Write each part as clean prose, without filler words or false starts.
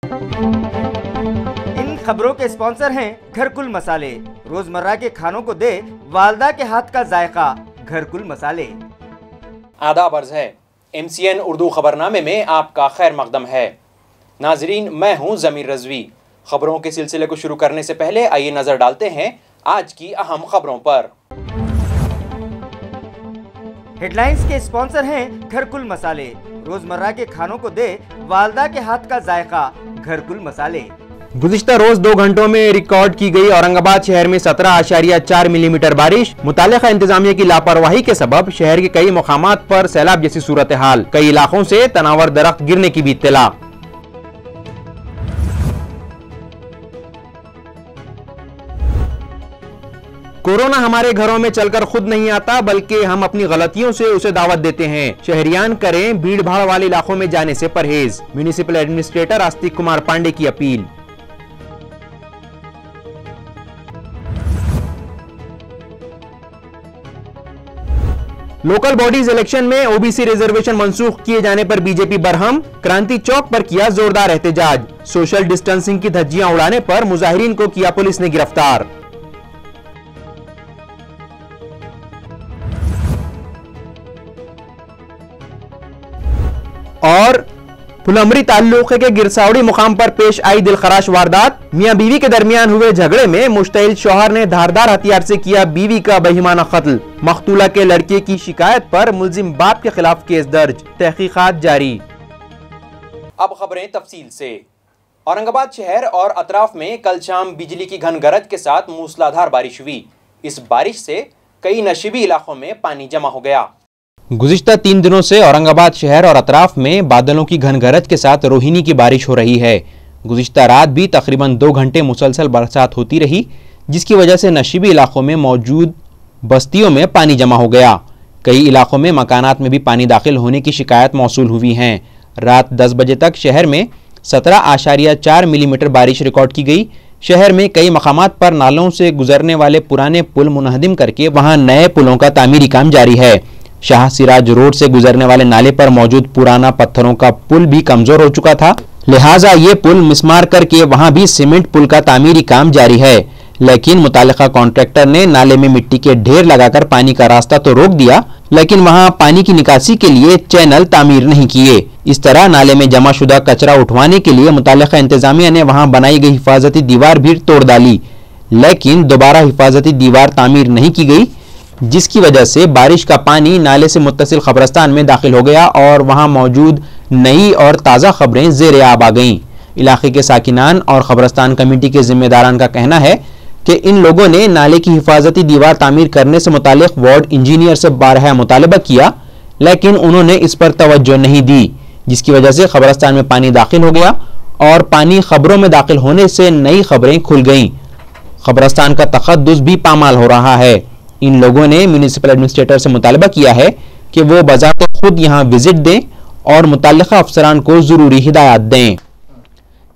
इन खबरों के स्पॉन्सर हैं घरकुल मसाले। रोजमर्रा के खानों को दे वालदा के हाथ का जायका, घरकुल मसाले। आदाब अर्ज़ है, MCN उर्दू खबरनामे में आपका खैर मकदम है। नाजरीन, मैं हूँ ज़मीर रज़वी। खबरों के सिलसिले को शुरू करने से पहले आइए नजर डालते हैं आज की अहम खबरों पर। हेडलाइंस के स्पॉन्सर हैं घरकुल मसाले। रोजमर्रा के खानों को दे वालदा के हाथ का जायका, घरकुल मसाले। गुज़िश्ता रोज 2 घंटों में रिकॉर्ड की गई औरंगाबाद शहर में 17.4 मिलीमीटर बारिश। मुतालिका इंतजामिया की लापरवाही के सबब शहर के कई मकामात पर सैलाब जैसी सूरत हाल। कई इलाकों से तनावर दरख्त गिरने की भी इत्तला। कोरोना हमारे घरों में चलकर खुद नहीं आता, बल्कि हम अपनी गलतियों से उसे दावत देते हैं। शहरियान करें भीड़ भाड़ वाले इलाकों में जाने से परहेज। म्युनिसिपल एडमिनिस्ट्रेटर आस्तिक कुमार पांडे की अपील। लोकल बॉडीज इलेक्शन में ओबीसी रिजर्वेशन मंसूख किए जाने पर बीजेपी बरहम। क्रांति चौक पर किया जोरदार एहतजाज। सोशल डिस्टेंसिंग की धज्जियां उड़ाने पर मुजाहिरीन को किया पुलिस ने गिरफ्तार। और फुलमरी ताल्लुके के गिरसावड़ी मुकाम पर पेश आई दिलखराश वारदात। मियां बीवी के दरमियान हुए झगड़े में मुश्तइल शौहर ने धारदार हथियार से किया बीवी का बेईमाना कत्ल। मख्तूला के लड़के की शिकायत पर मुल्जिम बाप के खिलाफ केस दर्ज, तहकीकात जारी। अब खबरें तफसील से। औरंगाबाद शहर और अतराफ में कल शाम बिजली की घन गरज के साथ मूसलाधार बारिश हुई। इस बारिश से कई नशीबी इलाकों में पानी जमा हो गया। गुज़िश्ता 3 दिनों से औरंगाबाद शहर और अतराफ में बादलों की घन गरज के साथ रोहिणी की बारिश हो रही है। गुज़िश्ता रात भी तकरीबन 2 घंटे मुसलसल बरसात होती रही, जिसकी वजह से नशीबी इलाकों में मौजूद बस्तियों में पानी जमा हो गया। कई इलाकों में मकानात में भी पानी दाखिल होने की शिकायत मौसूल हुई हैं। रात 10 बजे तक शहर में 17.4 मिलीमीटर बारिश रिकॉर्ड की गई। शहर में कई मकामात पर नालों से गुजरने वाले पुराने पुल मुनहदिम करके वहां नए पुलों का तामीरी काम जारी है। शाह सिराज रोड से गुजरने वाले नाले पर मौजूद पुराना पत्थरों का पुल भी कमजोर हो चुका था, लिहाजा ये पुल मिसमार करके वहां भी सीमेंट पुल का तामीरी काम जारी है। लेकिन मुतालिका कॉन्ट्रैक्टर ने नाले में मिट्टी के ढेर लगाकर पानी का रास्ता तो रोक दिया, लेकिन वहां पानी की निकासी के लिए चैनल तामीर नहीं किए। इस तरह नाले में जमाशुदा कचरा उठवाने के लिए मुतालिका इंतजामिया ने वहां बनाई गई हिफाजती दीवार भी तोड़ डाली, लेकिन दोबारा हिफाजती दीवार तामीर नहीं की गई, जिसकी वजह से बारिश का पानी नाले से मुत्तसिल खबरस्तान में दाखिल हो गया और वहां मौजूद नई और ताज़ा खबरें ज़ेरे आब आ गईं। इलाके के साकिनान और खबरस्तान कमेटी के जिम्मेदारान का कहना है कि इन लोगों ने नाले की हिफाजती दीवार तामीर करने से मुतालिक वार्ड इंजीनियर से बारहा मुतालबा किया, लेकिन उन्होंने इस पर तवज्जो नहीं दी, जिसकी वजह से खबरस्तान में पानी दाखिल हो गया और पानी खबरों में दाखिल होने से नई खबरें खुल गईं। खबरस्तान का तखद्दुस भी पामाल हो रहा है। इन लोगों ने म्युनिसिपल एडमिनिस्ट्रेटर से मुतालबा किया है कि वो बजाते खुद यहाँ विजिट दें और मुताल्लिका अफसरान को जरूरी हिदायत दें।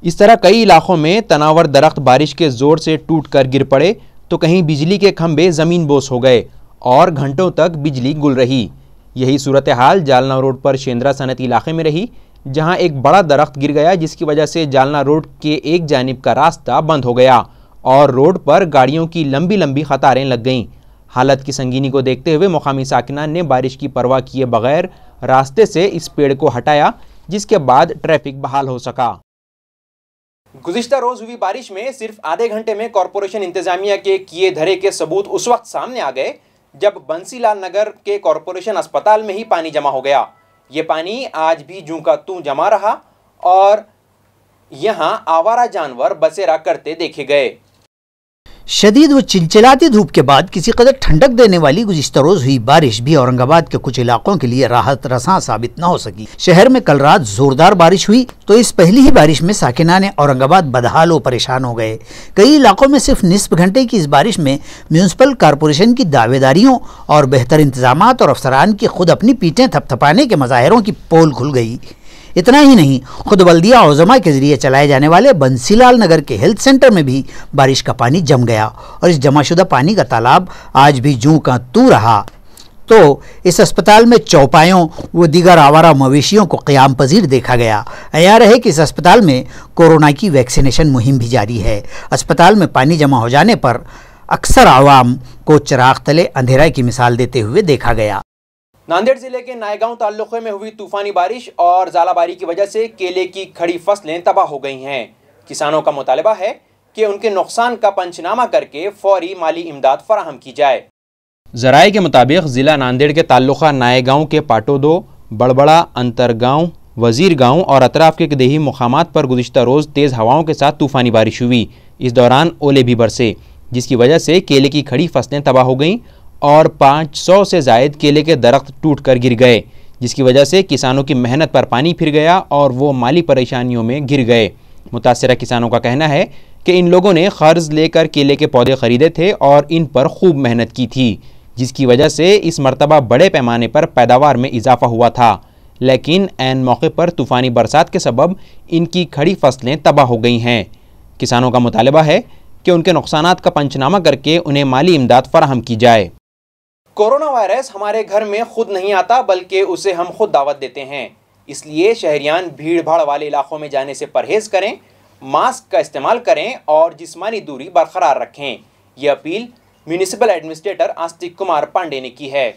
इस तरह कई इलाकों में तनावर दरख्त बारिश के जोर से टूट कर गिर पड़े, तो कहीं बिजली के खंभे जमीन बोस हो गए और घंटों तक बिजली गुल रही। यही सूरत हाल जालना रोड पर शेंद्रा सनती इलाके में रही, जहां एक बड़ा दरख्त गिर गया, जिसकी वजह से जालना रोड के एक जानिब का रास्ता बंद हो गया और रोड पर गाड़ियों की लंबी लंबी कतारें लग गईं। हालत की संगीनी को देखते हुए मुकामी साकिनान ने बारिश की परवाह किए बगैर रास्ते से इस पेड़ को हटाया, जिसके बाद ट्रैफिक बहाल हो सका। गुज़िश्ता रोज हुई बारिश में सिर्फ आधे घंटे में कॉरपोरेशन इंतजामिया के किए धरे के सबूत उस वक्त सामने आ गए जब बंसीलाल नगर के कॉरपोरेशन अस्पताल में ही पानी जमा हो गया। ये पानी आज भी जूं का तूं जमा रहा और यहाँ आवारा जानवर बसेरा करते देखे गए। शदीद व चिलचिलाती धूप के बाद किसी कदर ठंडक देने वाली गुज़िश्ता रोज हुई बारिश भी औरंगाबाद के कुछ इलाकों के लिए राहत रसां साबित न हो सकी। शहर में कल रात जोरदार बारिश हुई तो इस पहली ही बारिश में साकिनान औरंगाबाद बदहाल व परेशान हो गए। कई इलाकों में सिर्फ निस्फ घंटे की इस बारिश में म्यूनसिपल कॉरपोरेशन की दावेदारियों और बेहतर इंतजामात और अफसरान की खुद अपनी पीठें थपथपाने के मज़ाहिरों की पोल खुल गई। इतना ही नहीं, खुद बल्दिया औज़मा के जरिए चलाए जाने वाले बंसीलाल नगर के हेल्थ सेंटर में भी बारिश का पानी जम गया और इस जमाशुदा पानी का तालाब आज भी जूं का तू रहा। तो इस अस्पताल में चौपायों व दीगर आवारा मवेशियों को क़याम पजीर देखा गया। अयार है कि इस अस्पताल में कोरोना की वैक्सीनेशन मुहिम भी जारी है। अस्पताल में पानी जमा हो जाने पर अक्सर आवाम को चिराग तले अंधेरा की मिसाल देते हुए देखा गया। नांदेड़ जिले के नायगांव ताल्लुके में हुई तूफानी बारिश और ज़ालाबारी की वजह से केले की खड़ी फसलें तबाह हो गई हैं। किसानों का मुतालबा है कि उनके नुकसान का पंचनामा करके फौरी माली इमदाद फराहम की जाए। ज़राए के मुताबिक ज़िला नांदेड़ के ताल्लुका नायगांव के पाटोदो, बड़बड़ा, अंतरगांव, वजीर गांव और अतराफ के देही मुकामात पर गुज़िश्ता रोज़ तेज़ हवाओं के साथ तूफ़ानी बारिश हुई। इस दौरान ओले भी बरसे, जिसकी वजह से केले की खड़ी फसलें तबाह हो गईं और 500 से ज़ायद केले के दरख्त टूट कर गिर गए, जिसकी वजह से किसानों की मेहनत पर पानी फिर गया और वो माली परेशानियों में घिर गए। मुतासरा किसानों का कहना है कि इन लोगों ने कर्ज लेकर केले के पौधे खरीदे थे और इन पर खूब मेहनत की थी, जिसकी वजह से इस मरतबा बड़े पैमाने पर पैदावार में इजाफा हुआ था, लेकिन ऐन मौके पर तूफ़ानी बरसात के सबब इनकी खड़ी फसलें तबाह हो गई हैं। किसानों का मुतालबा है कि उनके नुकसानात का पंचनामा करके उन्हें माली इमदाद फराहम की जाए। कोरोना वायरस हमारे घर में खुद नहीं आता, बल्कि उसे हम खुद दावत देते हैं। इसलिए शहरियान भीड़ भाड़ वाले इलाकों में जाने से परहेज करें, मास्क का इस्तेमाल करें और जिस्मानी दूरी बरकरार रखें। ये appeal municipal administrator Astik Kumar Pandey ने की है।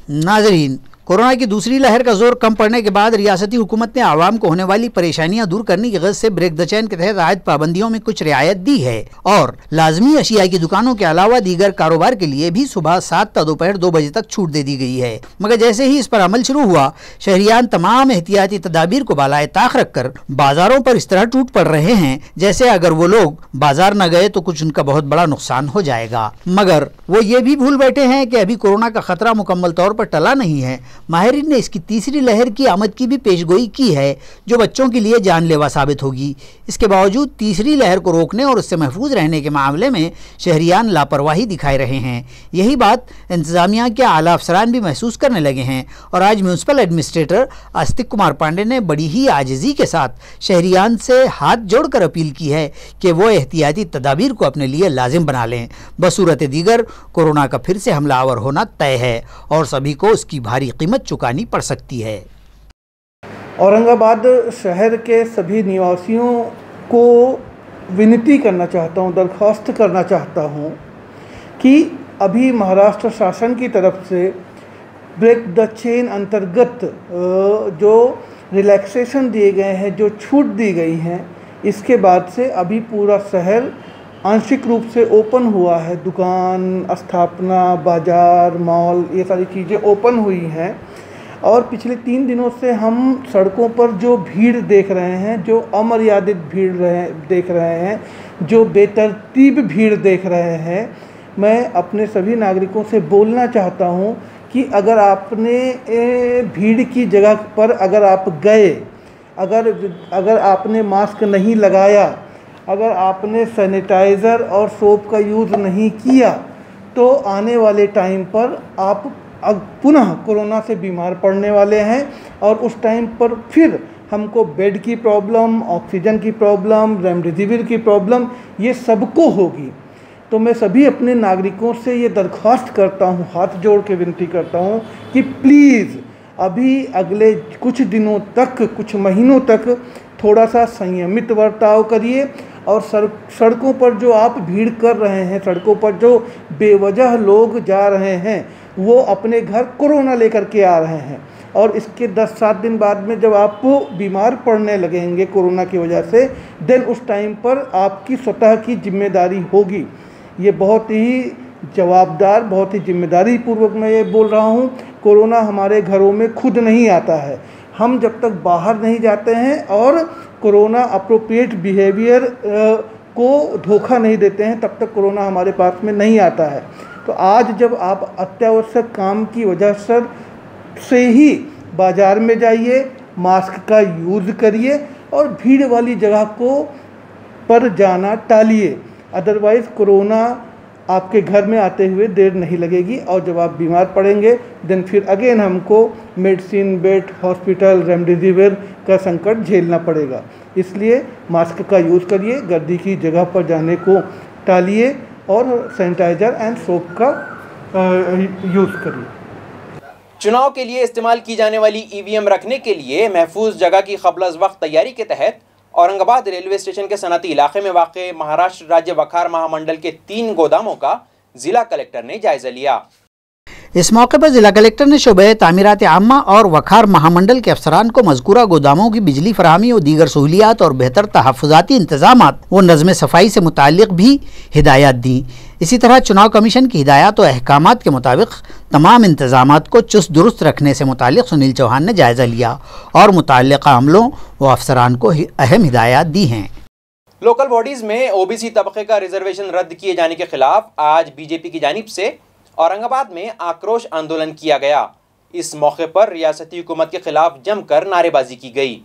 नाजरीन, कोरोना की दूसरी लहर का जोर कम पड़ने के बाद रियासती हुकूमत ने आवाम को होने वाली परेशानियां दूर करने की गर्ज से ब्रेक द चेन के तहत आयद पाबंदियों में कुछ रियायत दी है और लाजमी अशिया की दुकानों के अलावा दीगर कारोबार के लिए भी सुबह 7 ता दोपहर 2 बजे तक छूट दे दी गई है। मगर जैसे ही इस पर अमल शुरू हुआ, शहरियान तमाम एहतियाती तदाबीर को बालाए ताक रखकर बाजारों पर इस तरह टूट पड़ रहे हैं जैसे अगर वो लोग बाजार न गए तो कुछ उनका बहुत बड़ा नुकसान हो जाएगा। मगर वो ये भी भूल बैठे हैं कि अभी कोरोना का खतरा मुकम्मल तौर पर टला नहीं है। माहिरीन ने इसकी तीसरी लहर की आमद की भी पेशगोई की है जो बच्चों के लिए जानलेवा साबित होगी। इसके बावजूद तीसरी लहर को रोकने और उससे महफूज रहने के मामले में शहरियान लापरवाही दिखाए रहे हैं। यही बात इंतजामिया के आला अफसरान भी महसूस करने लगे हैं और आज म्यूनसिपल एडमिनिस्ट्रेटर आस्तिक कुमार पांडे ने बड़ी ही आजिज़ी के साथ शहरियान से हाथ जोड़कर अपील की है कि वो एहतियाती तदाबीर को अपने लिए लाजिम बना लें। बसूरत दीगर कोरोना का फिर से हमलावर होना तय है और सभी को उसकी भारी कीमत चुकानी पड़ सकती है। औरंगाबाद शहर के सभी निवासियों को विनती करना चाहता हूँ, दरख्वास्त करना चाहता हूँ कि अभी महाराष्ट्र शासन की तरफ से ब्रेक द चेन अंतर्गत जो रिलैक्सेशन दिए गए हैं, जो छूट दी गई हैं, इसके बाद से अभी पूरा शहर आंशिक रूप से ओपन हुआ है। दुकान, स्थापना, बाज़ार, मॉल, ये सारी चीज़ें ओपन हुई हैं और पिछले 3 दिनों से हम सड़कों पर जो भीड़ देख रहे हैं, जो अमर्यादित भीड़ देख रहे हैं, जो बेतरतीब भीड़ देख रहे हैं, मैं अपने सभी नागरिकों से बोलना चाहता हूं कि अगर आपने भीड़ की जगह पर अगर आप गए, अगर आपने मास्क नहीं लगाया, अगर आपने सैनिटाइज़र और सोप का यूज़ नहीं किया, तो आने वाले टाइम पर आप अब पुनः कोरोना से बीमार पड़ने वाले हैं और उस टाइम पर फिर हमको बेड की प्रॉब्लम, ऑक्सीजन की प्रॉब्लम, रेमडेसिविर की प्रॉब्लम, ये सबको होगी। तो मैं सभी अपने नागरिकों से ये दरख्वास्त करता हूँ, हाथ जोड़ के विनती करता हूँ कि प्लीज़ अभी अगले कुछ दिनों तक, कुछ महीनों तक थोड़ा सा संयमित बर्ताव करिए और सड़कों पर जो आप भीड़ कर रहे हैं, सड़कों पर जो बेवजह लोग जा रहे हैं, वो अपने घर कोरोना लेकर के आ रहे हैं और इसके 10-7 दिन बाद में जब आप बीमार पड़ने लगेंगे कोरोना की वजह से, देन उस टाइम पर आपकी स्वतः की जिम्मेदारी होगी। ये बहुत ही जवाबदार, बहुत ही जिम्मेदारी पूर्वक मैं ये बोल रहा हूँ। कोरोना हमारे घरों में खुद नहीं आता है। हम जब तक बाहर नहीं जाते हैं और कोरोना अप्रोप्रिएट बिहेवियर को धोखा नहीं देते हैं, तब तक कोरोना हमारे पास में नहीं आता है। तो आज जब आप अत्यावश्यक काम की वजह से ही बाज़ार में जाइए, मास्क का यूज़ करिए और भीड़ वाली जगह को पर जाना टालिए। अदरवाइज़ कोरोना आपके घर में आते हुए देर नहीं लगेगी और जब आप बीमार पड़ेंगे देन फिर अगेन हमको मेडिसिन, बेड, हॉस्पिटल, रेमडेसिविर का संकट झेलना पड़ेगा। इसलिए मास्क का यूज़ करिए, गर्दी की जगह पर जाने को टालिए और सैनिटाइज़र एंड सोप का यूज़ करिए। चुनाव के लिए इस्तेमाल की जाने वाली ईवीएम रखने के लिए महफूज जगह की क़ब्ल अज़ वक्त तैयारी के तहत औरंगाबाद रेलवे स्टेशन के सनती इलाके में वाक़े महाराष्ट्र राज्य वखार महामंडल के 3 गोदामों का जिला कलेक्टर ने जायजा लिया। इस मौके पर जिला कलेक्टर ने शोबे तामीरात आम्मा और वखार महामंडल के अफसरान को मज़कूरा गोदामों की बिजली फराहमी और दीगर सहूलियात और बेहतर तहफ़्फ़ुज़ाती इंतज़ामात व नज़्म सफ़ाई से मुताल्लिक़ भी हिदायत दी। इसी तरह चुनाव कमीशन की हिदायत और अहकामात के मुताबिक तमाम इंतज़ामात को चुस्त दुरुस्त रखने से मुताल्लिक़ सुनील चौहान ने जायज़ा लिया और मुताल्लिक़ा अमलों व अफसरान को अहम हिदायत दी हैं। लोकल बॉडीज़ में ओबीसी तबके का रिजर्वेशन रद्द किए जाने के खिलाफ आज बीजेपी की जानिब से औरंगाबाद में आक्रोश आंदोलन किया गया। इस मौके पर रियासती हुकूमत के खिलाफ जमकर नारेबाजी की गई।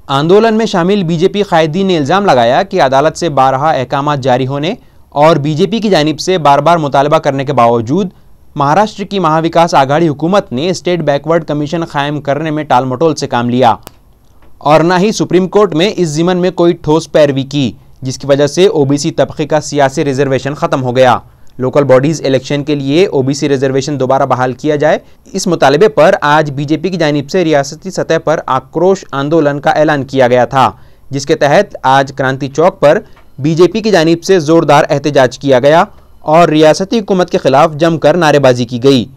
आंदोलन में शामिल बीजेपी कायदीन ने इल्ज़ाम लगाया कि अदालत से बारहा अहकामात जारी होने और बीजेपी की जानिब से बार बार मुतालबा करने के बावजूद महाराष्ट्र की महाविकास आघाड़ी हुकूमत ने स्टेट बैकवर्ड कमीशन कायम करने में टालमटोल से काम लिया और न ही सुप्रीम कोर्ट में इस ज़िमन में कोई ठोस पैरवी की, जिसकी वजह से ओबीसी तबके का सियासी रिजर्वेशन ख़त्म हो गया। लोकल बॉडीज़ इलेक्शन के लिए ओबीसी रिजर्वेशन दोबारा बहाल किया जाए, इस मुतालबे पर आज बीजेपी की जानिब से रियासती सतह पर आक्रोश आंदोलन का ऐलान किया गया था, जिसके तहत आज क्रांति चौक पर बीजेपी की जानिब से ज़ोरदार एहतजाज किया गया और रियासती हुकूमत के खिलाफ जमकर नारेबाजी की गई।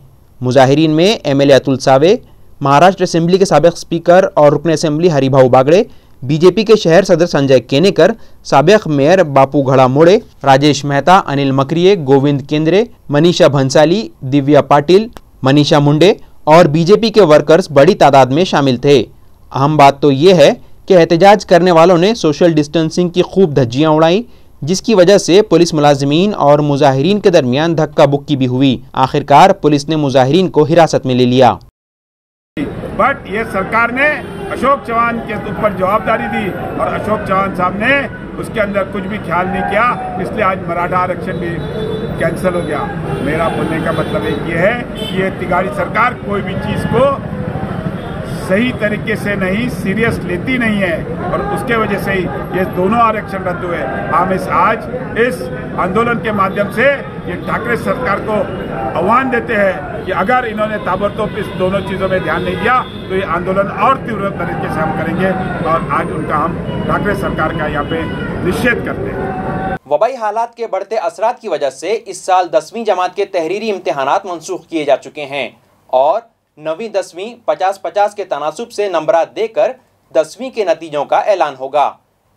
मुजाहिरीन में एमएलए अतुल सावे, महाराष्ट्र असेंबली के साबिक़ स्पीकर और रुकन असेंबली हरिभाऊ बागड़े, बीजेपी के शहर सदर संजय केनेकर, साबिक़ मेयर बापू घड़ा मोड़े, राजेश मेहता, अनिल मकरिये, गोविंद केंद्रे, मनीषा भंसाली, दिव्या पाटिल, मनीषा मुंडे और बीजेपी के वर्कर्स बड़ी तादाद में शामिल थे। अहम बात तो ये है कि एहतजाज करने वालों ने सोशल डिस्टेंसिंग की खूब धज्जियाँ उड़ाई, जिसकी वजह से पुलिस मुलाजिमीन और मुजाहिरीन के दरमियान धक्का बुक्की भी हुई। आखिरकार पुलिस ने मुजाहिरीन को हिरासत में ले लिया। बट ये सरकार ने अशोक चौहान के ऊपर जवाबदारी दी और अशोक चौहान साहब ने उसके अंदर कुछ भी ख्याल नहीं किया, इसलिए आज मराठा आरक्षण भी कैंसिल हो गया। मेरा बोलने का मतलब एक ये है कि ये तिगाड़ी सरकार कोई भी चीज़ को सही तरीके से नहीं सीरियस लेती नहीं है और उसके वजह से ही ये दोनों आरक्षण रद्द हुए। हम आज इस आंदोलन के माध्यम से ये ठाकरे सरकार को आह्वान देते हैं कि अगर इन्होंने ताबड़तोड़ इस दोनों चीज़ों में ध्यान नहीं दिया तो ये आंदोलन और तीव्र तरीके से हम करेंगे और आज उनका हम ठाकरे सरकार का यहाँ पे निषेध करते हैं। वबाई हालात के बढ़ते असरात की वजह से इस साल 10वीं जमात के तहरीरी इम्तिहानात मनसूख किए जा चुके हैं और 9वीं 10वीं 50-50 के तनासुब से नंबरात देकर 10वीं के नतीजों का ऐलान होगा।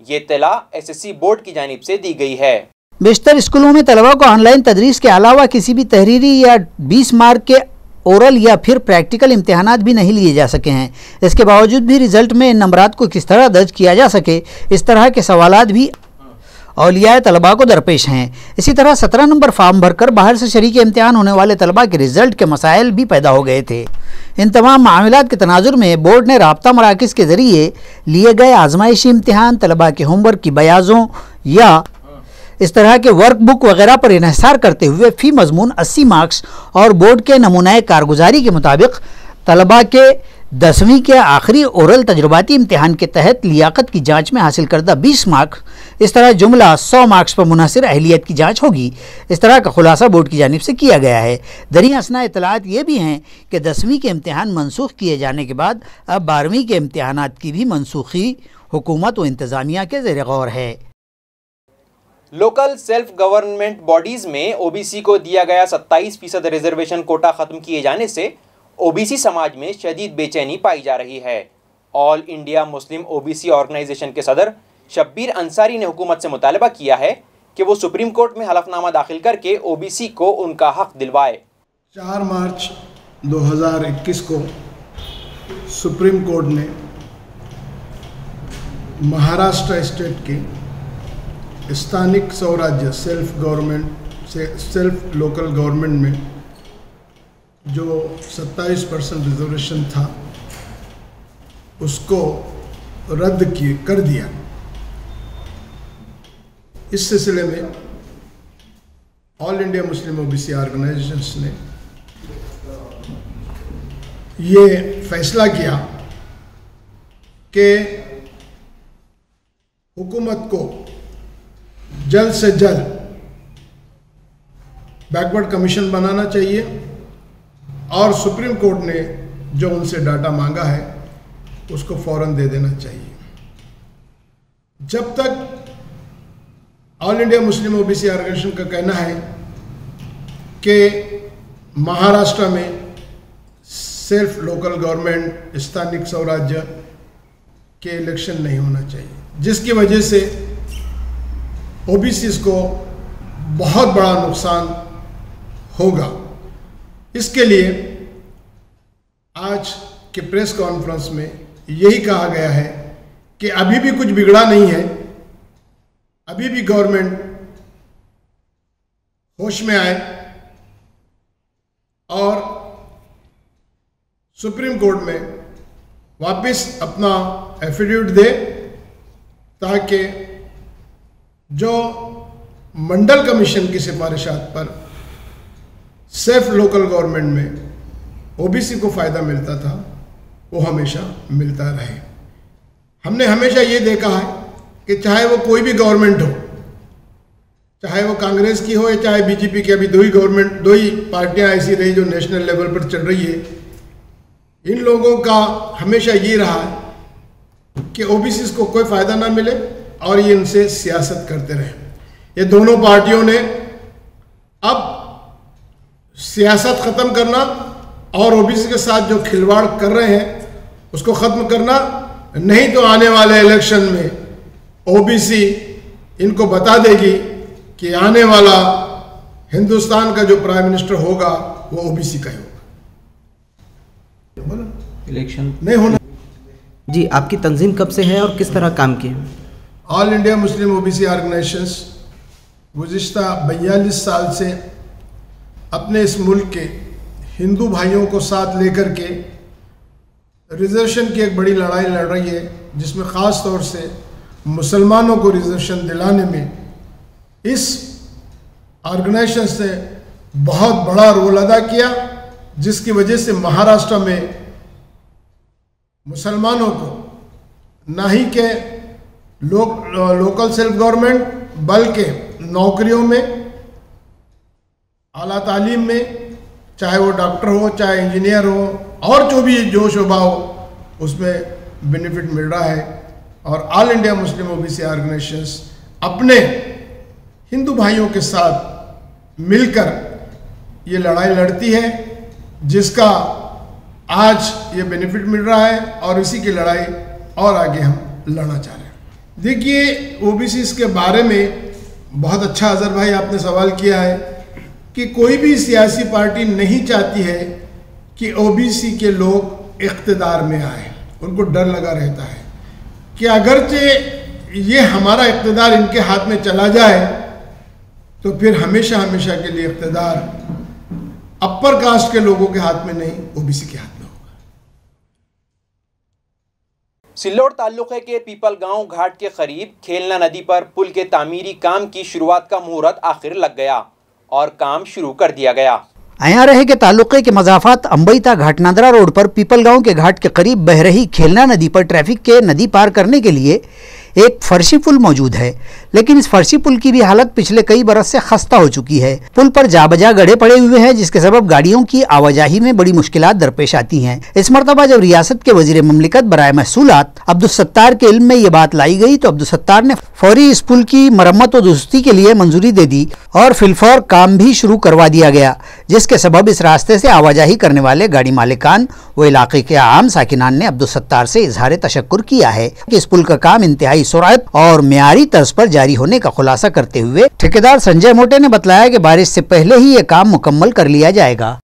ये इत्तला एसएससी बोर्ड की जानिब से दी गई है। बेशतर स्कूलों में तलबा को ऑनलाइन तदरीस के अलावा किसी भी तहरीरी या 20 मार्क के ओरल या फिर प्रैक्टिकल इम्तिहानात भी नहीं लिए जा सके हैं। इसके बावजूद भी रिजल्ट में इन नंबरात को किस तरह दर्ज किया जा सके, इस तरह के सवालात भी औलियाए तलबा को दरपेश हैं। इसी तरह 17 नंबर फार्म भरकर बाहर से शरीके इम्तिहान होने वाले तलबा के रिजल्ट के मसाइल भी पैदा हो गए थे। इन तमाम मामलात के तनाजुर में बोर्ड ने राब्ता मराकिज़ के ज़रिए लिए गए आजमाइशी इम्तिहान, तलबा के होमवर्क की बयाज़ों या इस तरह के वर्क बुक वगैरह पर इन्हिसार करते हुए फ़ी मजमून 80 मार्क्स और बोर्ड के नमूनाए कारगुजारी के मुताबिक तलबा के 10वीं के आखिरी ओरल तजुर्बाती इम्तिहान के तहत लियाकत की जांच में हासिल करदा 20 मार्क्स, इस तरह जुमला 100 मार्क्स पर मुनहसर अहलियत की जांच होगी। इस तरह का खुलासा बोर्ड की जानिब से किया गया है। दरिया असना इतलात ये भी हैं कि 10वीं के इम्तिहान मनसूख किए जाने के बाद अब 12वीं के इम्तिहानात की भी मनसूखी हुकूमत व इंतज़ामिया के ज़ेर गौर है। लोकल सेल्फ गवर्नमेंट बॉडीज में ओबीसी को दिया गया 27% रिजर्वेशन कोटा खत्म किए जाने से ओबीसी समाज में शदीद बेचैनी पाई जा रही है। All India Muslim OBC organisation के सदर शब्बीर अंसारी ने हुकूमत से मुतालबा किया है कि वो सुप्रीम कोर्ट में हलफनामा दाखिल करके ओबीसी को उनका हक दिलवाए। 4 मार्च 2021 को सुप्रीम कोर्ट ने महाराष्ट्र स्टेट के स्थानिक स्वराज्य सेल्फ लोकल गवर्नमेंट में जो 27% रिजर्वेशन था उसको रद्द कर दिया। इस सिलसिले में all India Muslim OBC organisations ने ये फैसला किया कि हुकूमत को जल्द से जल्द बैकवर्ड कमीशन बनाना चाहिए और सुप्रीम कोर्ट ने जो उनसे डाटा मांगा है उसको फौरन दे देना चाहिए। जब तक all India Muslim OBC organisation का कहना है कि महाराष्ट्र में सिर्फ लोकल गवर्नमेंट स्थानिक स्वराज्य के इलेक्शन नहीं होना चाहिए, जिसकी वजह से ओबीसी को बहुत बड़ा नुकसान होगा। इसके लिए आज के प्रेस कॉन्फ्रेंस में यही कहा गया है कि अभी भी कुछ बिगड़ा नहीं है, अभी भी गवर्नमेंट होश में आए और सुप्रीम कोर्ट में वापस अपना एफिडेविट दे, ताकि जो मंडल कमीशन की सिफारिशात पर सिर्फ लोकल गवर्नमेंट में ओबीसी को फ़ायदा मिलता था वो हमेशा मिलता रहे। हमने हमेशा ये देखा है कि चाहे वो कोई भी गवर्नमेंट हो, चाहे वो कांग्रेस की हो या चाहे बीजेपी की, अभी दो ही पार्टियां ऐसी रही जो नेशनल लेवल पर चल रही है, इन लोगों का हमेशा ये रहा है कि ओबीसी को कोई फ़ायदा ना मिले और ये इनसे सियासत करते रहे। ये दोनों पार्टियों ने अब सियासत ख़त्म करना और ओबीसी के साथ जो खिलवाड़ कर रहे हैं उसको ख़त्म करना, नहीं तो आने वाले इलेक्शन में ओबीसी इनको बता देगी कि आने वाला हिंदुस्तान का जो प्राइम मिनिस्टर होगा वो ओबीसी का ही होगा। इलेक्शन नहीं होना। जी, आपकी तंजीम कब से है और किस तरह काम की है? All India Muslim OBC organisations गुज़िश्ता 42 साल से अपने इस मुल्क के हिंदू भाइयों को साथ लेकर के रिजर्वेशन की एक बड़ी लड़ाई लड़ रही है, जिसमें ख़ास तौर से मुसलमानों को रिजर्वेशन दिलाने में इस ऑर्गेनाइजेशन ने बहुत बड़ा रोल अदा किया, जिसकी वजह से महाराष्ट्र में मुसलमानों को ना ही के लोकल सेल्फ गवर्नमेंट बल्कि नौकरियों में, आला तालीम में, चाहे वो डॉक्टर हो चाहे इंजीनियर हो और जो भी जो शोबा हो उसमें बेनिफिट मिल रहा है। और all India Muslim OBC organisations अपने हिंदू भाइयों के साथ मिलकर ये लड़ाई लड़ती है, जिसका आज ये बेनिफिट मिल रहा है और इसी की लड़ाई और आगे हम लड़ना चाह रहे हैं। देखिए, ओबीसी के बारे में बहुत अच्छा अजहर भाई आपने सवाल किया है कि कोई भी सियासी पार्टी नहीं चाहती है कि ओबीसी के लोग इख्तिदार में आए। उनको डर लगा रहता है कि अगरचे ये हमारा इख्तिदार इनके हाथ में चला जाए तो फिर हमेशा हमेशा के लिए इख्तिदार अपर कास्ट के लोगों के हाथ में नहीं, ओबीसी के हाथ में होगा। सिल्लोड ताल्लुके के पीपल गांव घाट के करीब खेलना नदी पर पुल के तामीरी काम की शुरुआत का मुहूर्त आखिर लग गया और काम शुरू कर दिया गया। आया रहे के ताल्लुके के मजाफात अंबईता घाटनांदरा रोड पर पीपल गांव के घाट के करीब बह रही खेलना नदी पर ट्रैफिक के नदी पार करने के लिए एक फर्शी पुल मौजूद है, लेकिन इस फर्शी पुल की भी हालत पिछले कई बरस से खस्ता हो चुकी है। पुल पर जाबजा गड्ढे पड़े हुए हैं, जिसके सबब गाड़ियों की आवाजाही में बड़ी मुश्किलात दरपेश आती हैं। इस मरतबा जब रियासत के वजीर ममलिकत बराए महसूलात अब्दुल सत्तार के इल्म में ये बात लाई गई तो अब्दुल सत्तार ने फौरी इस पुल की मरम्मत और दुरुस्ती के लिए मंजूरी दे दी और फिलफौर काम भी शुरू करवा दिया गया, जिसके सबब इस रास्ते से आवाजाही करने वाले गाड़ी मालिकान व इलाके के आम साकिनान ने अब्दुल सत्तार से इजहार तशक्कुर किया है कि इस पुल का काम इंतहाई सुरअत और मियारी तर्ज पर जारी होने का खुलासा करते हुए ठेकेदार संजय मोटे ने बतलाया कि बारिश से पहले ही ये काम मुकम्मल कर लिया जाएगा।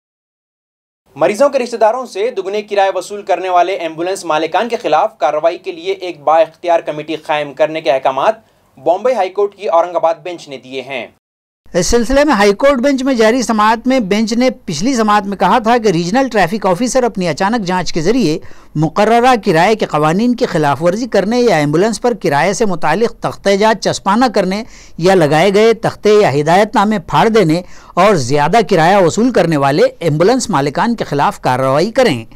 मरीजों के रिश्तेदारों से दुगने किराए वसूल करने वाले एम्बुलेंस मालिकान के खिलाफ कार्रवाई के लिए एक बाइख्तियार कमेटी कायम करने के अहकामात बॉम्बे हाईकोर्ट की औरंगाबाद बेंच ने दिए हैं। इस सिलसिले में हाईकोर्ट बेंच में जारी समाअत में बेंच ने पिछली समाअत में कहा था कि रीजनल ट्रैफिक ऑफिसर अपनी अचानक जांच के जरिए मुकर्ररा किराए के कवानीन की खिलाफ वर्जी करने या एम्बुलेंस पर किराए से मुतालिक तख्तेजात चस्पाना करने या लगाए गए तख्ते या हिदायतनामे फाड़ देने और ज़्यादा किराया वसूल करने वाले एम्बुलेंस मालिकान के खिलाफ कार्रवाई करें।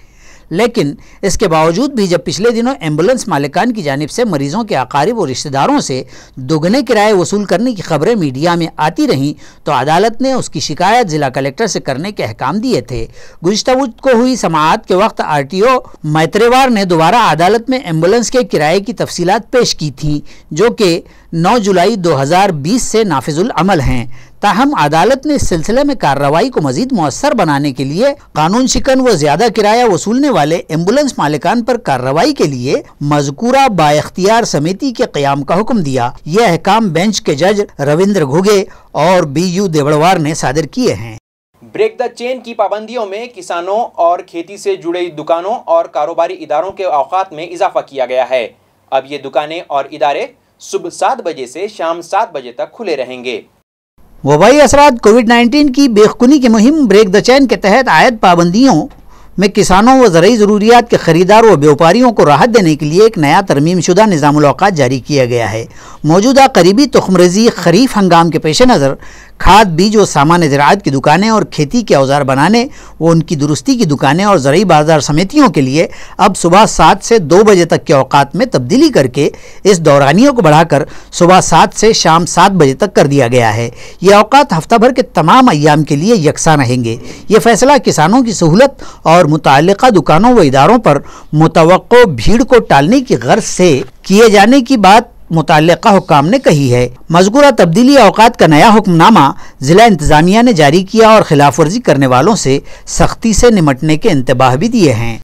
लेकिन इसके बावजूद भी जब पिछले दिनों एम्बुलेंस मालिकान की जानिब से मरीजों के अकारिब और रिश्तेदारों से दोगुने किराए वसूल करने की खबरें मीडिया में आती रहीं तो अदालत ने उसकी शिकायत जिला कलेक्टर से करने के अहकाम दिए थे। गुज़िश्ता बुध को हुई समाअत के वक्त RTO मैत्रेवार ने दोबारा अदालत में एम्बुलेंस के किराए की तफसीलात पेश की थी, जो कि 9 जुलाई 2020 से नाफिजुल अमल हैं। ताहम अदालत ने इस सिलसिले में कार्रवाई को मजीद मुअस्सर बनाने के लिए कानून शिकन व ज्यादा किराया वसूलने वाले एम्बुलेंस मालिकान पर कार्रवाई के लिए मज़कूरा बाइख्तियार समिति के क़याम का हुक्म दिया। यह अहकाम बेंच के जज रविंद्र घुगे और BU देवड़वार ने सादर किए हैं। ब्रेक द चेन की पाबंदियों में किसानों और खेती से जुड़े दुकानों और कारोबारी इदारों के औकात में इजाफा किया गया है। अब ये दुकानें और इदारे सुबह 7 बजे से शाम 7 बजे तक खुले रहेंगे। वबाई असरात कोविड-19 की बेखुनी की मुहिम ब्रेक द चेन के तहत आयद पाबंदियों में किसानों व ज़रूरी ज़रूरियात के खरीदार व व्यापारियों को राहत देने के लिए एक नया तरमीम शुदा निज़ामुल औक़ात जारी किया गया है। मौजूदा करीबी तुख़्मरेज़ी खरीफ हंगाम के पेश नज़र खाद बीज व सामान ज़राअत की दुकानें और खेती के औजार बनाने व उनकी दुरुस्ती की दुकानें और ज़रूरी बाजार समितियों के लिए अब सुबह 7 से 2 बजे तक के औकात में तब्दीली करके इस दौरानियों को बढ़ाकर सुबह 7 से शाम 7 बजे तक कर दिया गया है। ये औकात हफ्ता भर के तमाम अय्याम के लिए यकसा रहेंगे। ये फैसला किसानों की सहूलत और मुताल्लिक़ा दुकानों व इदारों पर मुतवक्को भीड़ को टालने की गर्ज से किए जाने की बात मुताल्लिक़ा हुक्काम ने कही है। मज़कूरा तब्दीली औकात का नया हुक्मनामा ज़िला इंतज़ामिया ने जारी किया और खिलाफ वर्जी करने वालों से सख्ती से निमटने के इंतबाह भी दिए हैं।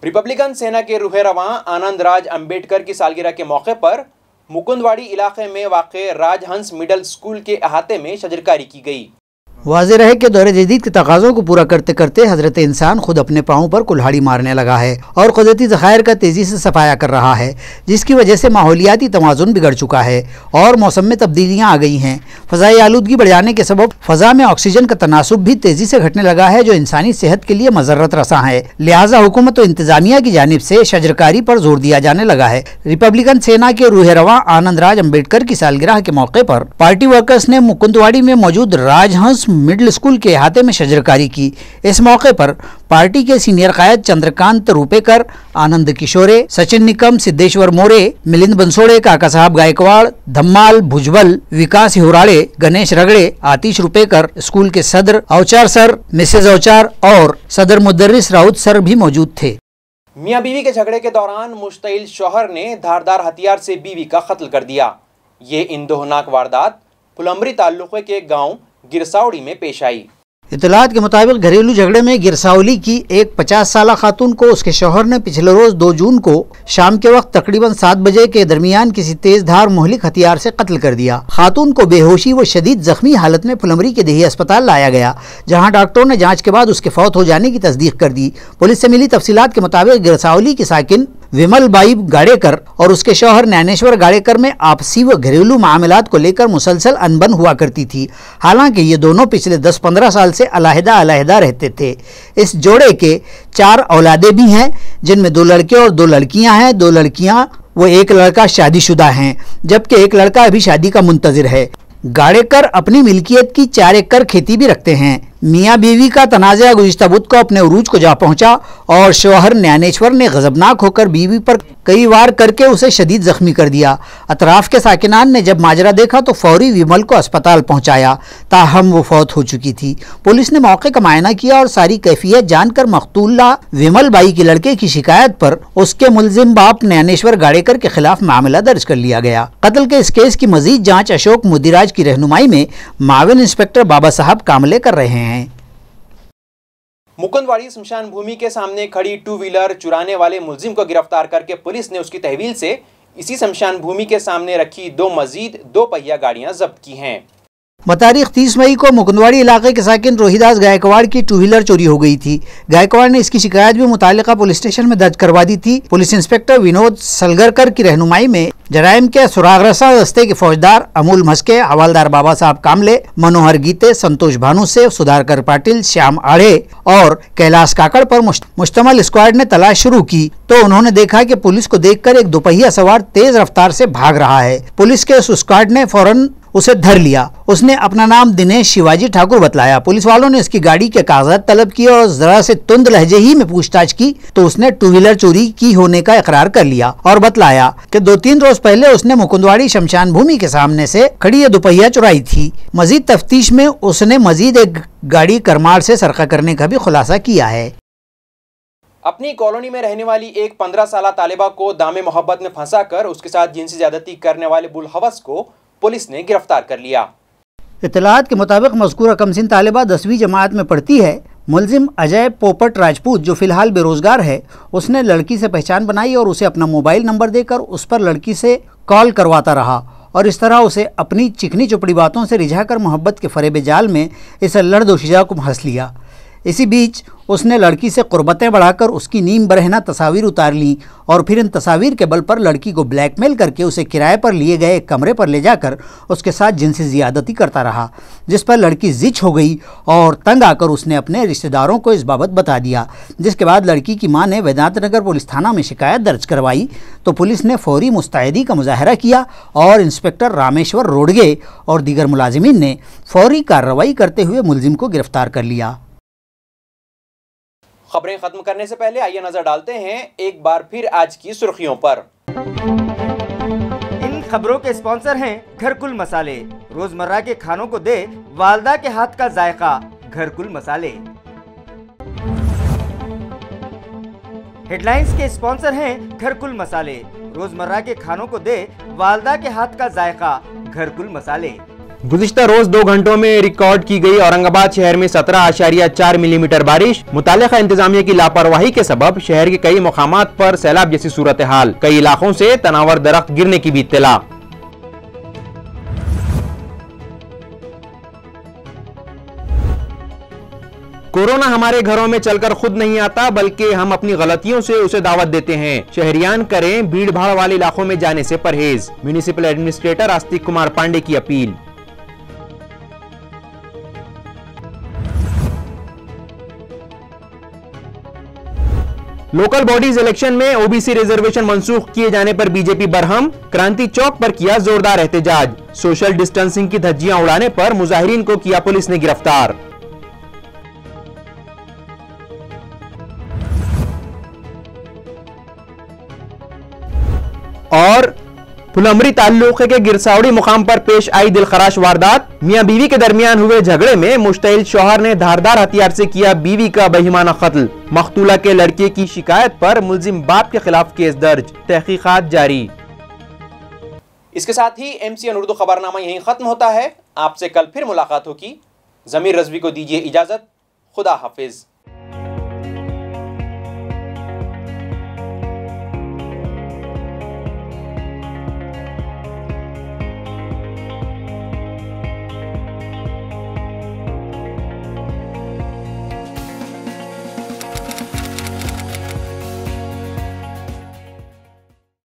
रिपब्लिकन सेना के रूहे रवां आनंद राज अंबेडकर की सालगिरह के मौके पर मुकुंदवाड़ी इलाके में वाक़े राजहंस मिडल स्कूल के अहाते में शजरकारी की गई। वाज़ेह रहे कि दौरे जदीद के तकाज़ों को पूरा करते करते हज़रत इंसान खुद अपने पाँव पर कुल्हाड़ी मारने लगा है और कुदरती ज़खायर का तेज़ी से सफाया कर रहा है, जिसकी वजह से माहौलियाती तवाज़ुन बिगड़ चुका है और मौसम में तब्दीलियाँ आ गई हैं। फ़ज़ाई आलूदगी बढ़ जाने के सबब फ़ज़ा में ऑक्सीजन का तनासुब भी तेज़ी से घटने लगा है, जो इंसानी सेहत के लिए मज़र्रत रसा है। लिहाजा हुकूमत व इंतज़ामिया की जानिब से शजरकारी पर जोर दिया जाने लगा है। रिपब्लिकन सेना के रूहे रवां आनंद राज अंबेडकर की सालगिरह के मौके पर पार्टी वर्कर्स ने मुकुंदवाड़ी में मौजूद राजहंस मिडिल स्कूल के अहाते में शजरकारी की। इस मौके पर पार्टी के सीनियर कायद चंद्रकांत रूपेकर, आनंद किशोरे, सचिन निकम, सिद्धेश्वर मोरे, मिलिंद बंसोड़े, काका साहब गायकवाड़, धम्माल भुजबल, विकास हिराड़े, गणेश रगड़े, आतिश रूपेकर, स्कूल के सदर औचार सर, मिसेज औचार और सदर मुदर्रिस राउत सर भी मौजूद थे। मियाँ बीवी के झगड़े के दौरान मुश्तइल शौहर ने धारदार हथियार से बीवी का कत्ल कर दिया। ये इंदोहनाक वारदात फुलंबरी ताल्लुक़े के गांव गिरसावड़ी में पेश आई। इतलात के मुताबिक घरेलू झगड़े में गिरसावली की एक 50 साला खातून को उसके शौहर ने पिछले रोज 2 जून को शाम के वक्त तकरीबन 7 बजे के दरमियान किसी तेज धार मुहलिक हथियार से कत्ल कर दिया। खातून को बेहोशी व शदीद जख्मी हालत में फुलंबरी के देही अस्पताल लाया गया, जहां डॉक्टरों ने जांच के बाद उसके फौत हो जाने की तस्दीक कर दी। पुलिस से मिली तफसीलात के मुताबिक गिरसावली की साकिन विमल बाई गाड़ेकर और उसके शौहर ज्ञानेश्वर गाड़ेकर में आपसी व घरेलू मामलात को लेकर मुसलसल अनबन हुआ करती थी। हालांकि ये दोनों पिछले 10-15 साल से अलहदा रहते थे। इस जोड़े के 4 औलादे भी हैं, जिनमें 2 लड़के और 2 लड़कियां हैं। 2 लड़कियां व 1 लड़का शादीशुदा हैं, जबकि 1 लड़का अभी शादी का मुंतजिर है। गाड़ेकर अपनी मिल्कियत की 4 एकड़ खेती भी रखते हैं। मियाँ बीवी का तनाज़ा गुज़िश्ता बुध को अपने उरूज को जा पहुंचा और शौहर ज्ञानेश्वर ने गजबनाक होकर बीवी पर कई वार करके उसे शदीद जख्मी कर दिया। अतराफ के साकिनान ने जब माजरा देखा तो फौरी विमल को अस्पताल पहुंचाया, ताहम वो फौत हो चुकी थी। पुलिस ने मौके का मायना किया और सारी कैफियत जानकर मकतूला विमल बाई के लड़के की शिकायत पर उसके मुलजिम बाप ज्ञानेश्वर गाड़ेकर के खिलाफ मामला दर्ज कर लिया गया। कत्ल के इस केस की मजीद जाँच अशोक मुदिराज की रहनुमाई में माविन इंस्पेक्टर बाबा साहब कामले कर रहे हैं। मुकुंदवाड़ी स्मशान भूमि के सामने खड़ी 2 व्हीलर चुराने वाले मुलजिम को गिरफ्तार करके पुलिस ने उसकी तहवील से इसी स्मशान भूमि के सामने रखी 2 मजीद 2 पहिया गाड़ियां जब्त की हैं। तारीख 30 मई को मुकुंदवाड़ी इलाके के साकिन रोहिदास गायकवाड़ की 2 व्हीलर चोरी हो गई थी। गायकवाड़ ने इसकी शिकायत भी मुतालिका पुलिस स्टेशन में दर्ज करवा दी थी। पुलिस इंस्पेक्टर विनोद सलगरकर की रहनुमाई में जराइम के सुरागरसा दस्ते के फौजदार अमूल मस्के, हवालदार बाबा साहब कामले, मनोहर गीते, संतोष भानु से, सुधाकर पाटिल, श्याम आढ़े और कैलाश काकड़ पर मुश्तमल स्क्वाड ने तलाश शुरू की तो उन्होंने देखा कि पुलिस को देखकर एक 2 पहिया सवार तेज रफ्तार से भाग रहा है। पुलिस के उस स्क्वाड ने फौरन उसे धर लिया। उसने अपना नाम दिनेश शिवाजी ठाकुर बतलाया। पुलिस वालों ने उसकी गाड़ी के कागजात तलब किए और जरा से तुंद लहजे ही में पूछताछ की तो उसने 2 व्हीलर चोरी की होने का इकरार कर लिया और बतलाया कि 2-3 रोज पहले उसने मुकुंदवाड़ी शमशान भूमि के सामने से खड़ी दुपहिया चुराई थी। मजीद तफ्तीश में उसने मजीद एक गाड़ी करमाल से सरका करने का भी खुलासा किया है। अपनी कॉलोनी में रहने वाली एक 15 साल तालिबा को दामे मोहब्बत में फंसाकर उसके साथ जिनसी ज्यादती करने वाले बुलहवस को पुलिस ने गिरफ्तार कर लिया। इत्तलात के मुताबिक मज़कूरा कमसिन तालिबा 10वीं जमात में पढ़ती है। मुलजिम अजय पोपट राजपूत जो फिलहाल बेरोजगार है, उसने लड़की से पहचान बनाई और उसे अपना मोबाइल नंबर देकर उस पर लड़की से कॉल करवाता रहा और इस तरह उसे अपनी चिकनी चुपड़ी बातों से रिझाकर मोहब्बत के फरेब जाल में इस अल्लड़ दोशीजा को फंस लिया। इसी बीच उसने लड़की से कुर्बतें बढ़ाकर उसकी नीम बरहना तस्वीर उतार ली और फिर इन तस्वीर के बल पर लड़की को ब्लैकमेल करके उसे किराए पर लिए गए एक कमरे पर ले जाकर उसके साथ जिनसी ज़ियादती करता रहा, जिस पर लड़की जिच हो गई और तंग आकर उसने अपने रिश्तेदारों को इस बाबत बता दिया। जिसके बाद लड़की की मां ने वेदांत नगर पुलिस थाना में शिकायत दर्ज करवाई तो पुलिस ने फौरी मुस्तैदी का मुजाहरा किया और इंस्पेक्टर रामेश्वर रोडगे और दीगर मुलाजिमीन ने फौरी कार्रवाई करते हुए मुलजिम को गिरफ्तार कर लिया। खबरें खत्म करने से पहले आइए नजर डालते हैं एक बार फिर आज की सुर्खियों पर। इन खबरों के स्पॉन्सर हैं घरकुल मसाले। रोजमर्रा के खानों को दे वालदा के हाथ का जायका, घरकुल मसाले। हेडलाइंस के स्पॉन्सर हैं घरकुल मसाले। रोजमर्रा के खानों को दे वालदा के हाथ का जायका, घरकुल मसाले। गुज़िश्ता रोज 2 घंटों में रिकॉर्ड की गई औरंगाबाद शहर में 17.4 मिलीमीटर बारिश। मुतालिका इंतजामिया की लापरवाही के सबब शहर के कई मकामात पर सैलाब जैसी सूरत हाल। कई इलाकों से तनावर दरख्त गिरने की भी इत्तला। कोरोना हमारे घरों में चलकर खुद नहीं आता बल्कि हम अपनी गलतियों से उसे दावत देते हैं। शहरियान करें भीड़ भाड़ वाले इलाकों में जाने से परहेज। म्यूनिसिपल एडमिनिस्ट्रेटर आस्तिक कुमार पांडे की अपील। लोकल बॉडीज इलेक्शन में ओबीसी रिजर्वेशन मंसूख किए जाने पर बीजेपी बरहम। क्रांति चौक पर किया जोरदार एहतजाज। सोशल डिस्टेंसिंग की धज्जियां उड़ाने पर मुजाहिरीन को किया पुलिस ने गिरफ्तार। और फुलमरी ताल्लुक़े के गिरसावड़ी मुकाम पर पेश आई दिलखराश वारदात। मियां बीवी के दरमियान हुए झगड़े में मुश्तइल शौहर ने धारदार हथियार से किया बीवी का बेईमाना कत्ल। मख्तूला के लड़के की शिकायत पर मुलजिम बाप के खिलाफ केस दर्ज, तहकीकात जारी। इसके साथ ही MCN उर्दू खबरनामा यहीं खत्म होता है। आपसे कल फिर मुलाकात होगी। जमीर रजवी को दीजिए इजाजत। खुदा हाफिज।